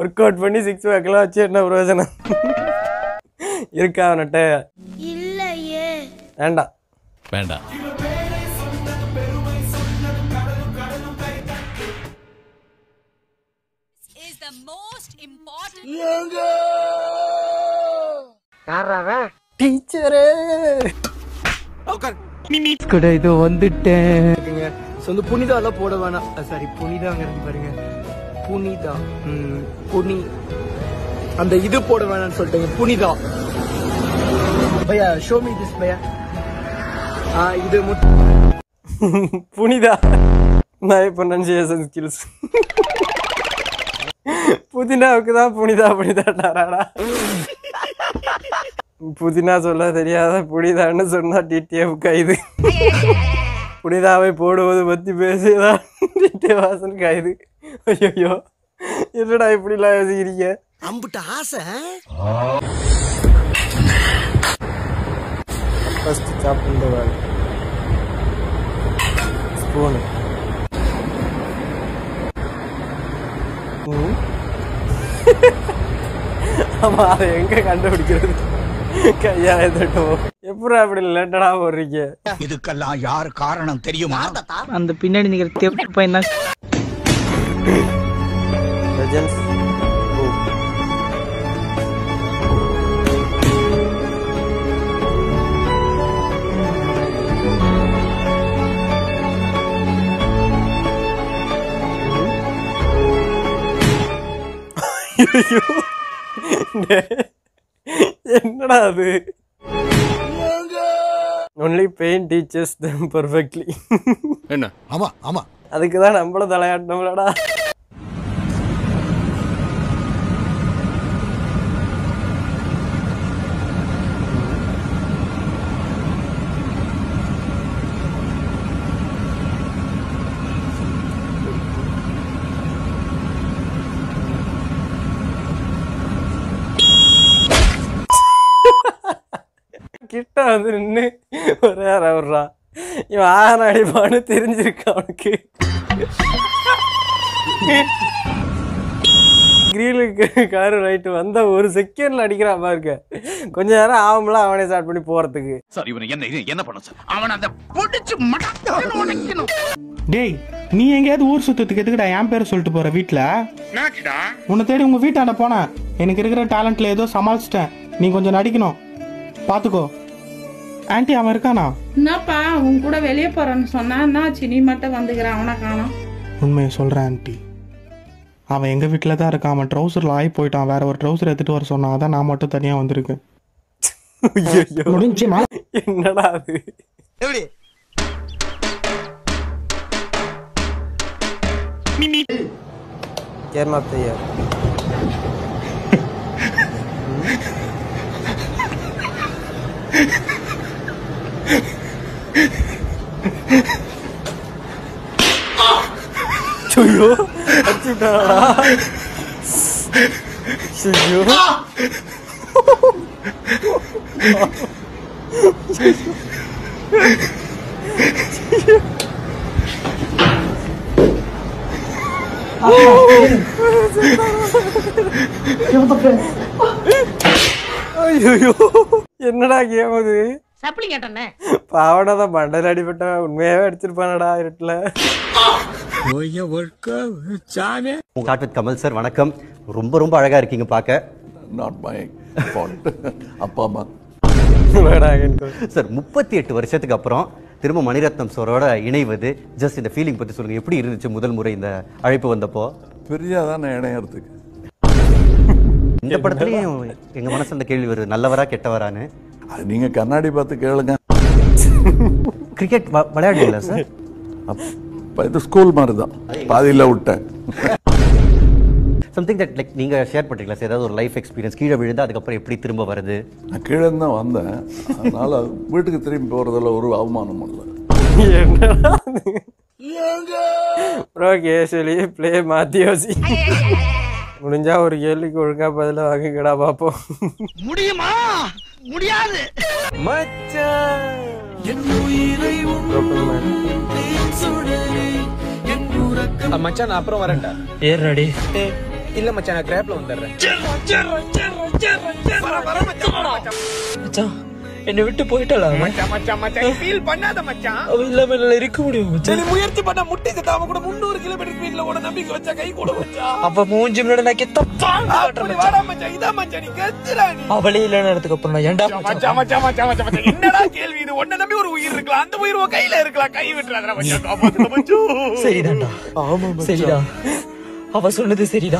Work out பண்ணி 6 பேக்லாம் வச்சு என்ன பிரயோஜனம் இருக்கா அவன்கிட்ட? இல்லையே. வேண்டாம் வேண்டாம். டீச்சரே கூட இது வந்துட்டேன். வந்து புனிதாலாம் போட வேணாம். சாரி, புனிதாங்கிறது பாருங்க, புனிதா. புனி அந்த இது போட வேணாம்னு சொல்லிட்டேங்க. புனிதா பையா, ஷோ மீ திஸ் பையா. இது புனிதா. நான் ப்ரொனன்சியேஷன் ஸ்கில்ஸ். புதினாவுக்கு தான் புனிதா புனிதாட்டாராடா. புதினா சொல்ல தெரியாத புனிதான்னு சொன்னா டிடிஎஃப் கைது. புனிதாவை போடுவது பத்தி பேசியதான் டிடிஎஃப் வாசன் கைது. ஐயோ என்னடா இப்படிலாம் யோசிக்கிறீங்க? அம்புட்ட ஆசை. ஃபர்ஸ்ட் சாப்பிட்டு வேலை ஸ்பூனு. ஆமா, அதை எங்க கண்டுபிடிக்கிறது? கையா எதுட்டோம். எப்படி அப்படி லேட்டடா போடுறீங்க? இதுக்கெல்லாம் யாரு காரணம் தெரியுமா? அந்த பின்னாடி நிக்கிற தெப்பு பையன் தான். லெஜெண்ட்ஸ் என்னடா அது? only pain teaches them perfectly. என்ன? ஆமா ஆமா, அதுக்குதான் நம்மள தலையாட்டணும்லடா. கிட்ட வந்து நின்று ஒரே அவர்றா இவன் ஆன அடிப்பான்னு தெரிஞ்சிருக்கு அவனுக்கு. கிரீலுக்கு காரு ரைட்டு வந்த ஒரு செகண்ட்ல அடிக்கிறா பாருங்க. கொஞ்ச நேரம் ஆகும்ல அவனே ஸ்டார்ட் பண்ணி போறதுக்கு. சார் இவனை என்ன பண்ண சார்? அவன் அந்த புடிச்சு மடக்கணும். டேய், நீ எங்கேயாவது ஊர் சுத்தத்துக்கு எதுக்குடா என் பேரை சொல்லிட்டு போற? வீட்டுல உன்னை தேடி உங்க வீட்டாண்ட போனேன். எனக்கு இருக்கிற டேலண்ட்ல ஏதோ சமாளிச்சிட்டேன். நீ கொஞ்சம் நடிக்கணும், பாத்துக்கோ. ஆன்ட்டி அவன் இருக்கானா? என்னப்பா உன் கூட வெளியே போறேன்னு சொன்னா நீ மட்டும் வந்துக்கிறான், அவனை காணோம். உண்மையை சொல்றேன் ஆன்ட்டி, அவன் எங்க வீட்டுல தான் இருக்கான். அவன் ட்ரௌசர்ல ஆகி போயிட்டான். வேற ஒரு ட்ரௌசர் எடுத்துட்டு வர சொன்னான். அதான் நான் மட்டும் தனியா வந்திருக்கேன். என்னடா அது? எப்படி கேர்மாத்தையா ஐயோ அடிச்சுட்டாடா. ஐயோ ஐயோ என்னடா கேம் அது? சப்ளி கேட்டனே பாவனதான் மண்டல அடிபட்ட உண்மையாவே அடிச்சிருப்பானடா இருட்டுல. Start with Kamal sir. வணக்கம். ரொம்ப ரொம்ப அழகா இருக்கீங்க பார்க்க. Not my fault. அப்பா அம்மா சார் 38 வருஷத்துக்கு அப்புறம் திரும்ப மணிரத்னம் சாரோட இணைவது, ஜஸ்ட் இந்த ஃபீலிங் பத்தி சொல்லுங்க. எப்படி இருந்துச்சு முதல் முறை இந்த அழைப்பு வந்தப்போ? பெரியாதானே இணையறதுக்கு. இந்த படத்துலயும் எங்க மனசுல இந்த கேள்வி வருது, நல்லவரா கெட்டவரான்னு. அது நீங்க கண்ணாடி பார்த்து கேளுங்க. கிரிக்கெட் விளையாடுவீங்களா சார்? இது ஸ்கூல் மாதிரி தான், பாதியில விட்டேன். சம்திங் தட் லைக் நீங்க ஷேர் பண்றீங்களா சார்? ஏதாவது ஒரு லைஃப் எக்ஸ்பீரியன்ஸ், கீழே விழுந்து அதுக்கப்புறம் எப்படி திரும்ப வருது? நான் கீழே தான் வந்தேன், அதனால வீட்டுக்கு திரும்பி போறதுல ஒரு அவமானம் இல்லை. Bro casually play மாத்தியோசி. முடிஞ்சா ஒரு கேள்விக்கு ஒழுங்கா பதில வாங்கிக்கடா பாப்போம். முடியுமா? முடியாது மச்சான். மச்சான் அப்புறம் வரேன்டா. ஏறடி இல்ல மச்சான் நான் கிராப்ல வந்துடுறேன் மச்சான் என்னை விட்டு போயிட்டாளா ஃபீல் பண்ணாத மச்சான் அவ இல்லாம என்னால இருக்க முடியும் மச்சான் நீ முயற்சி பண்ண முட்டி தட்டாம கூட 300 கிலோமீட்டர் ஸ்பீட்ல ஓட நம்பிக்கை வச்சா கை கூட மச்சான் அப்ப மூஞ்சி முன்னாடி நான் கெத்தப்பா வாடா மச்சான் இதா மச்சான் நீ கெத்துடா நீ அவளே இல்ல நேரத்துக்கு அப்புறம் நான் ஏன்டா மச்சான் மச்சான் மச்சான் மச்சான் என்னடா கேள்வி இது ஒண்ணே நம்பி ஒரு உயிர் இருக்கலாம் அந்த உயிர் உன் கையில இருக்கலாம் கை விட்டுறாதடா மச்சான் காப்பாத்து மச்சான் சரிதான்டா ஆமா சரிடா அவ சொன்னது சரிடா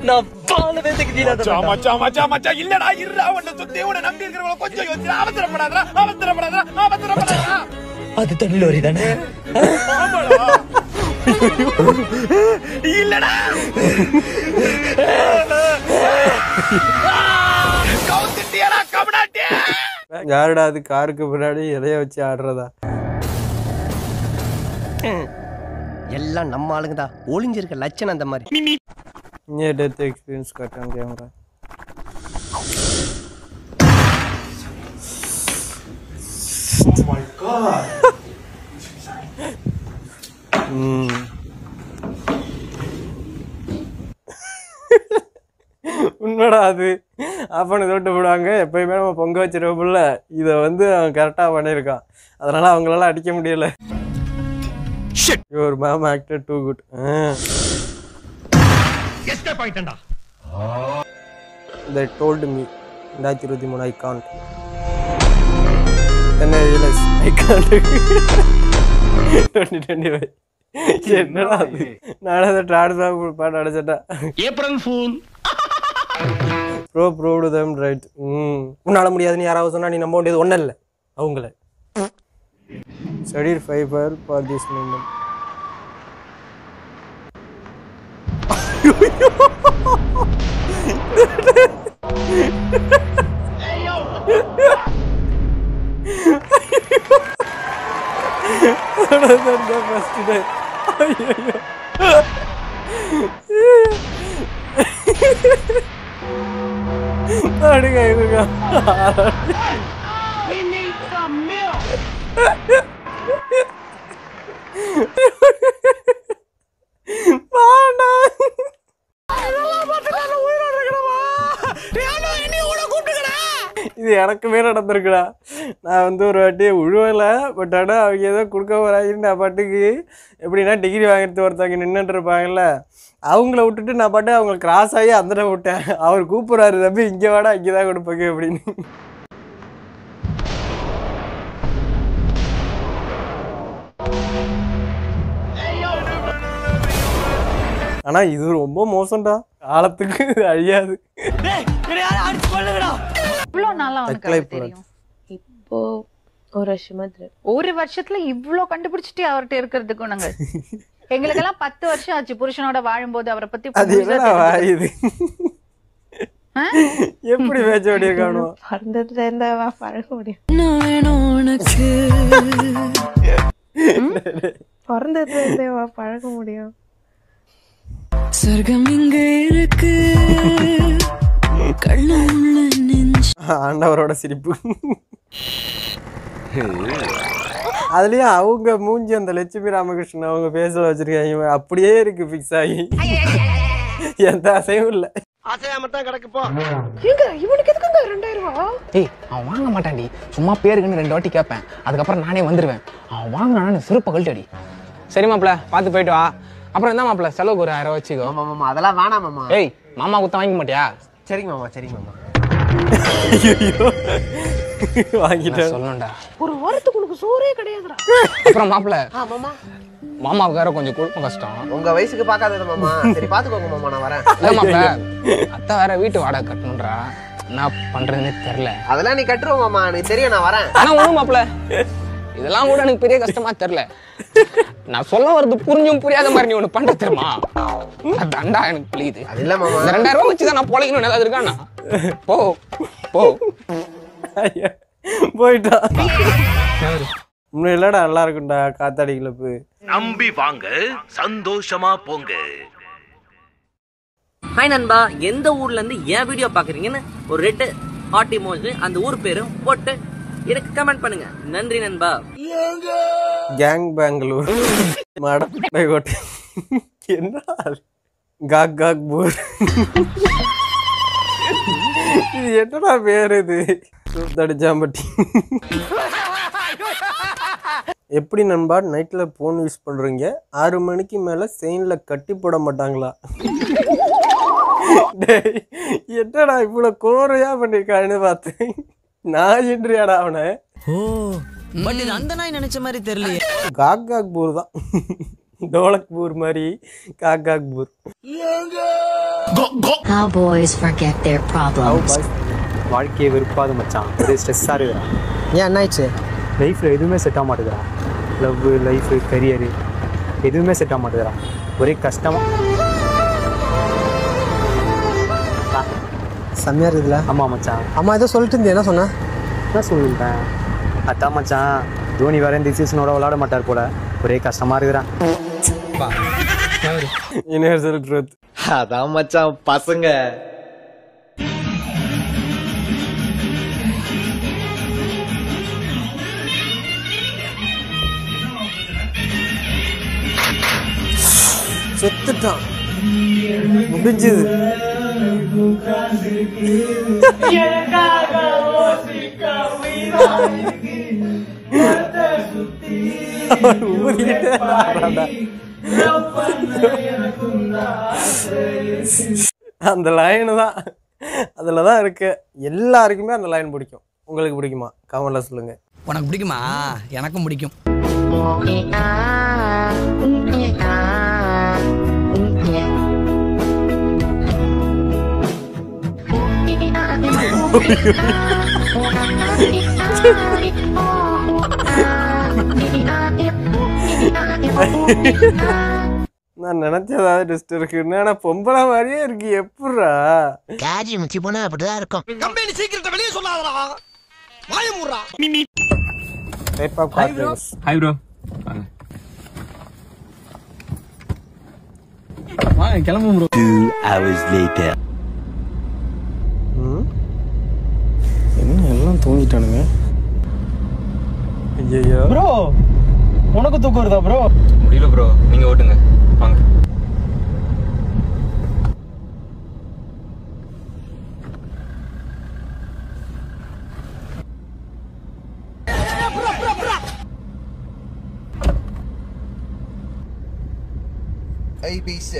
நான் பால வேதக்கிட்டீடா மச்சான் மச்சான் மச்சான் மச்சான் இல்லடா இருடா உன்னை சுத்தி உன்னை நம்பி இருக்கறவள கொஞ்சம் யோசி அவசரப்படாதடா அது தண்ணி தானே ஆமாடா இல்லடா கவுத்திட்டியடா கபடாட்டி யாருடா அது காருக்கு பின்னாடி எதைய வச்சு ஆடுறதா எல்லாம் நம்ம ஆளுங்க தான் ஒளிஞ்சிருக்க லட்சணம் அந்த மாதிரி நீ டெத் எக்ஸ்பீரியன்ஸ் காட்டான் கேமரா Oh my god. உண்மைடா அது அப்பனு தொட்டு போடுவாங்க எப்பயுமே நம்ம பொங்க வச்சிருப்போம்ல இதை வந்து அவன் கரெக்டாக பண்ணியிருக்கான் அதனால அவங்களால அடிக்க முடியல your ma'am actor too good they told me 2023 I can't then I realized I can't 2025 என்னடா அது நான் அதை டிரான்ஸ்ஃபார்ம் பாட்டு அடிச்சிட்டேன் April fool bro proved them right உன்னால முடியாதுன்னு யாராவது சொன்னா நீ நம்ப வேண்டியது ஒன்றும் இல்லை அவங்கள studied fiber for this moment first day இது எனக்குமே நடந்திருக்குடா நான் வந்து ஒரு வாட்டி உழுவலை பட் ஆனால் அவங்க ஏதோ கொடுக்க வராங்கன்னு நான் பாட்டுக்கு எப்படின்னா டிகிரி வாங்கிறது ஒருத்தவங்க நின்றுட்டு இருப்பாங்கல்ல அவங்கள விட்டுட்டு நான் பாட்டு அவங்க கிராஸ் ஆகி அந்த விட்டேன் அவர் கூப்பிட்றாரு தம்பி இங்கே வாடா இங்கே தான் கொடுப்பாங்க அப்படின்னு ஆனால் இது ரொம்ப மோசம்டா காலத்துக்கு அழியாது இவ்ளோ நாளா உனக்கு தெரியும் இப்போ ஒரு வருஷத்துல இவ்ளோ கண்டுபிடிச்சிட்டு அவர்கிட்ட இருக்கிறதுக்கும் நாங்க எங்களுக்கெல்லாம் 10 வருஷம் ஆச்சு புருஷனோட வாழும்போது அவரை பத்தி இது எப்படி பேச்ச வேண்டிய காணும் பிறந்ததுல இருந்தா பழக முடியும் பிறந்ததுல இருந்தே பழக முடியும் சொர்க்கம் இங்க இருக்கு ஆண்டவரோட சிரிப்பு அதுலயும் அவங்க மூஞ்சி அந்த லட்சுமி ராமகிருஷ்ணன் அவங்க பேசல வச்சிருக்காங்க அப்படியே இருக்கு பிக்ஸ் ஆகி எந்த அசையும் இல்ல அசையாமத்தான் கிடக்குப்போ இவனுக்கு எதுக்குங்க 2000 ரூபாய் ஏய் அவன் வாங்க மாட்டான்டி சும்மா பேருக்குன்னு 2 வாட்டி கேட்பேன் அதுக்கப்புறம் நானே வந்துருவேன் அவன் வாங்கினான்னு சிறப்பு கழட்டடி சரி மாப்பிள்ள பார்த்து போயிட்டு வா அப்புறம் என்ன மாப்பிள்ள செலவுக்கு ஒரு 1000 ரூபாய் வச்சுக்கோ மாமா அதெல்லாம் வேணாம் மாமா ஏய் மாமா குத்த வாங்கிக்க மாட்டியா சரிங்க மாமா சரிங்க மாமா வாங்கிட்டேன் சொல்லணும்டா ஒரு வாரத்துக்கு உனக்கு சோறே கிடையாதுடா அப்புறம் மாப்பிள்ள மாமா மாமாவுக்கு வேற கொஞ்சம் குழப்பம் கஷ்டம் உங்க வயசுக்கு பார்க்காதது மாமா சரி பாத்துக்கோங்க மாமா நான் வரேன் இல்ல மாப்பிள்ள அத்தை வேற வீட்டு வாடகை கட்டணும்ன்றா என்ன பண்றதுன்னே தெரியல அதெல்லாம் நீ கட்டுருவோம் மாமா எனக்கு தெரியும் நான் வரேன் ஆனா ஒண்ணும் மாப்பிள்ள இதெல்லாம் கூட எனக்கு பெரிய கஷ்டமா தெரியல நான் சொல்ல வரது புரிஞ்சும் புரியாத மாதிரி நீ ஒண்ணு பண்ற தெரியுமா அதான்டா எனக்கு புரியுது அது இல்ல மாமா இந்த 2000 ரூபாய் வச்சுதான் நான் பொழைக்கணும் ஏதாவது இருக்கானா போ போ போயிட்டா இன்னும் இல்லடா நல்லா இருக்கும்டா காத்தாடி கிளப்பு நம்பி வாங்க சந்தோஷமா போங்க ஹாய் நண்பா எந்த ஊர்ல இருந்து ஏன் வீடியோ பாக்குறீங்கன்னு ஒரு ரெட் ஹார்ட் இமோஜி அந்த ஊர் பேரும் போட்டு எனக்கு கமெண்ட் பண்ணுங்க நன்றி நண்பா கேங் பெங்களூர் மடப்பை கோட்டை என்ன காக் காக் பூர். இது என்னடா பேர் இது? தடிச்சாம்பட்டி. எப்படி நண்பா நைட்டில் ஃபோன் யூஸ் பண்ணுறீங்க? 6 மணிக்கு மேலே செயினில் கட்டி போட மாட்டாங்களா? டேய் என்னடா இவ்வளோ கோரையாக பண்ணியிருக்கான்னு பார்த்தேன். நான் இன்றியாடா அவனை. ஓ பட் இது அந்த நாய் நினைச்ச மாதிரி தெரியலையே. காக் காக் பூர் தான். டோலக் பூர் மாதிரி காக் காக் பூர். How boys forget their problems. வாழ்க்கையை வெறுப்பாத மச்சான், ஒரே ஸ்ட்ரெஸ்ஸாக இருக்குறான். ஏன் என்னாச்சு? லைஃப்பில் எதுவுமே செட் ஆக மாட்டேங்கிறான். லவ், லைஃபு, கரியரு எதுவுமே செட் ஆக மாட்டேங்கிறான். ஒரே கஷ்டமாக. செம்மையாக இருக்குதுல்ல? ஆமாம் மச்சான். அம்மா ஏதோ சொல்லிட்டு இருந்தேன், என்ன சொன்னேன்? என்ன சொல்லிட்டேன்? அதான் மச்சான், தோனி வேற இந்த சீசனோட விளையாட மாட்டார் போல. ஒரே கஷ்டமாக இருக்கிறான். Universal truth. அதான் மச்சான் பசங்க. செத்துட்டான். முடிஞ்சது. அந்த லைன் தான் அதில் தான் இருக்கு. எல்லாருக்குமே அந்த லைன் பிடிக்கும். உங்களுக்கு பிடிக்குமா? கமெண்ட்ல சொல்லுங்க. உனக்கு பிடிக்குமா? எனக்கும் பிடிக்கும். நான் நினைச்சதாவது ட்விஸ்ட் இருக்குன்னு, ஆனா பொம்பளை மாதிரியே இருக்கு. எப்படா காஜி முச்சி போனா அப்படிதான் இருக்கும். கம்பெனி சீக்கிரத்தை வெளியே சொல்லாதடா. வாய மூடுறா. Hi bro. வாங்க கிளம்பும் ப்ரோ. 2 hours later. என்ன எல்லாம் தூங்கிட்டானுங்க? ஐயோ ப்ரோ, உனக்கு தூக்கம் வருதா ப்ரோ? முடியல ப்ரோ, நீங்க ஓட்டுங்க வாங்க. ABC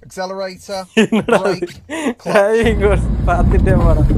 accelerator brake பார்த்துட்டே போறேன்.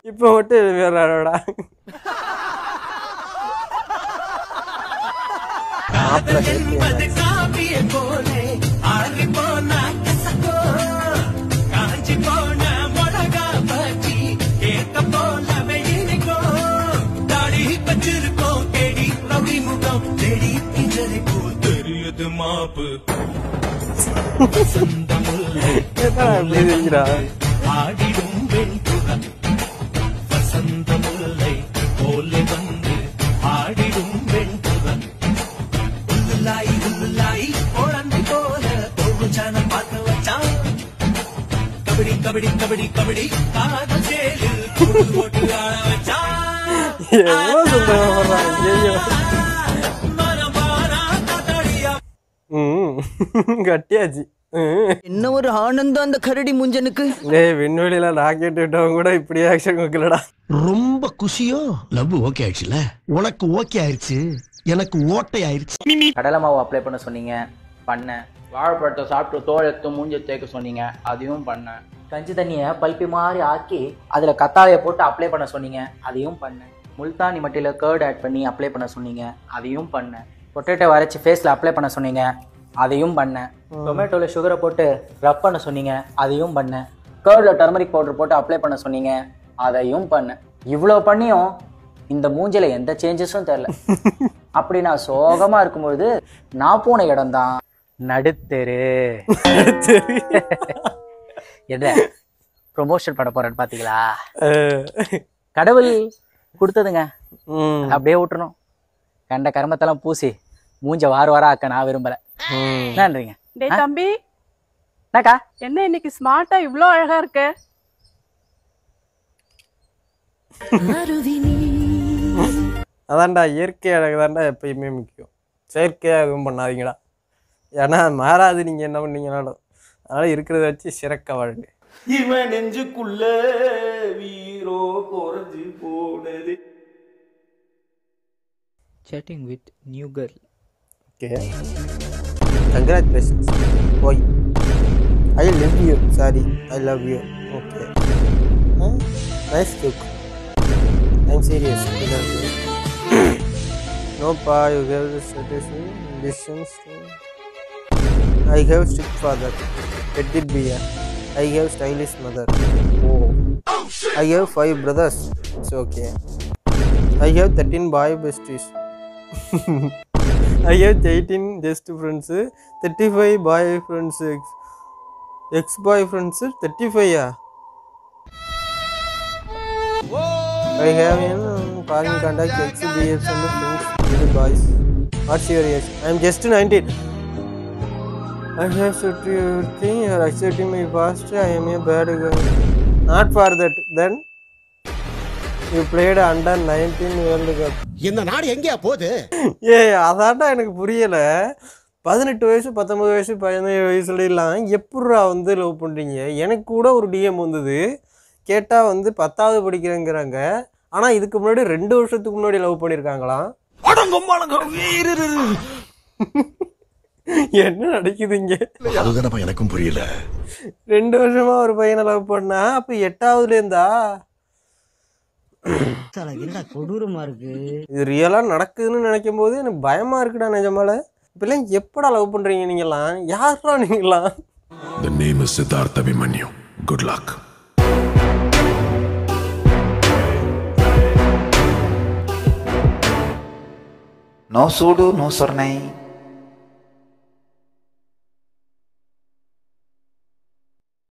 இப்போ மட்டும் வேறடா. மாப்பு ஆடிடும் வெண்புறா வசந்த முல்லை போல வந்து ஆடிடும் வெண்புறா உள்ளாய் குழந்தை போல போகுச்சான பார்க்க வச்சான். கபடி கபடி கபடி கபடி காதல் சேலில் போட்டு ஆட வச்சான். கட்டியாச்சு. என்ன ஒரு ஆனந்தம் அந்த கரடி முஞ்சனுக்கு. விண்வெளியில ராக்கெட் விட்டவங்க கூட இப்படி ஆக்ஷன் வைக்கலடா. ரொம்ப குஷியோ? லவ் ஓகே ஆயிடுச்சுல? உனக்கு ஓகே ஆயிடுச்சு, எனக்கு ஓட்டை ஆயிடுச்சு. கடலை மாவு அப்ளை பண்ண சொன்னீங்க, பண்ணேன். வாழைப்பழத்தை சாப்பிட்டு தோழத்து மூஞ்சி தேய்க்க சொன்னீங்க, அதையும் பண்ணேன். கஞ்சி தண்ணியை பல்பி மாதிரி ஆக்கி அதில் கத்தாழையை போட்டு அப்ளை பண்ண சொன்னீங்க, அதையும் பண்ணேன். முல்தானி மட்டியில் கர்ட் ஆட் பண்ணி அப்ளை பண்ண சொன்னீங்க, அதையும் பண்ணேன். பொட்டேட்டோ வரைச்சி ஃபேஸில் அப்ளை பண்ண சொன்னீங்க, அதையும் பண்ணேன். டொமேட்டோவில் சுகரை போட்டு ரப் பண்ண சொன்னீங்க, அதையும் பண்ணேன். கர்டில் டர்மரிக் பவுடர் போட்டு அப்ளை பண்ண சொன்னீங்க, அதையும் பண்ணேன். இவ்வளோ பண்ணியும் இந்த மூஞ்சில எந்த சேஞ்சஸும் தெரியல. அப்படி நான் சோகமாக இருக்கும்பொழுது நான் போன இடம் தான் நடுத்தெரு. என்ன ப்ரொமோஷன் பண்ண போறேன்னு பார்த்தீங்களா? கடவுள் கொடுத்ததுங்க, அப்படியே விட்டுறணும். கண்ட கர்மத்தெல்லாம் பூசி மூஞ்ச வார ஆக்க நான் விரும்பல. நன்றிங்க. டேய் தம்பி, என்னக்கா என்ன இன்னைக்கு ஸ்மார்ட்டா இவ்ளோ அழகா இருக்க? அதான்டா, இயற்கை அழகு தான்டா எப்பயுமே முக்கியம். செயற்கையாக எதுவும் பண்ணாதீங்கடா. ஏன்னா மாறாது நீங்கள் என்ன பண்ணீங்கனாலும். அதனால் இருக்கிறத வச்சு சிறக்க வாழுங்க. இவன் நெஞ்சுக்குள்ள வீரோ குறைஞ்சு போனது. Chatting with new girl. Okay. Congratulations. Boy. I love you. Sorry. I love you. Okay. Huh? Nice joke. I'm serious. I love you. No pa, you have the decisions. I have strict father. Let it be. I have stylish mother. Oh. I have 5 brothers. It's okay. I have 13 boy besties. I have 18 best friends, 35 boyfriends, ex-boyfriends, 35. I have foreign contact, ex-BFs and friends, little boys. What's your age? I am just 19. I have said everything. You are accepting my past. I am a bad girl. Not for that. Then you played under 19 World Cup. இந்த நாடு எங்கேயா போகுது? அதான்டா எனக்கு புரியல. 18 வயசு 19 வயசு 17 வயசுலாம் எப்படா வந்து லவ் பண்ணுறீங்க? எனக்கு கூட ஒரு டிஎம் வந்தது. கேட்டால் வந்து 10வது படிக்கிறேங்கிறாங்க. ஆனால் இதுக்கு முன்னாடி 2 வருஷத்துக்கு முன்னாடி லவ் பண்ணியிருக்காங்களாம். என்ன நடக்குதுங்க? அதுதானப்பா எனக்கும் புரியல. 2 வருஷமா ஒரு பையனை லவ் பண்ணா அப்போ 8வதுல இருந்தா கொடூரமா இருக்கு. இது ரியலா நடக்குதுன்னு நினைக்கும் போது எனக்கு பயமா இருக்குடா. நிஜமால இப்பெல்லாம் எப்படா லவ் பண்றீங்க நீங்களாம்? யாரா நீங்களாம்? The name is Siddharth Abhimanyu. Good luck. No sudu, no sornai.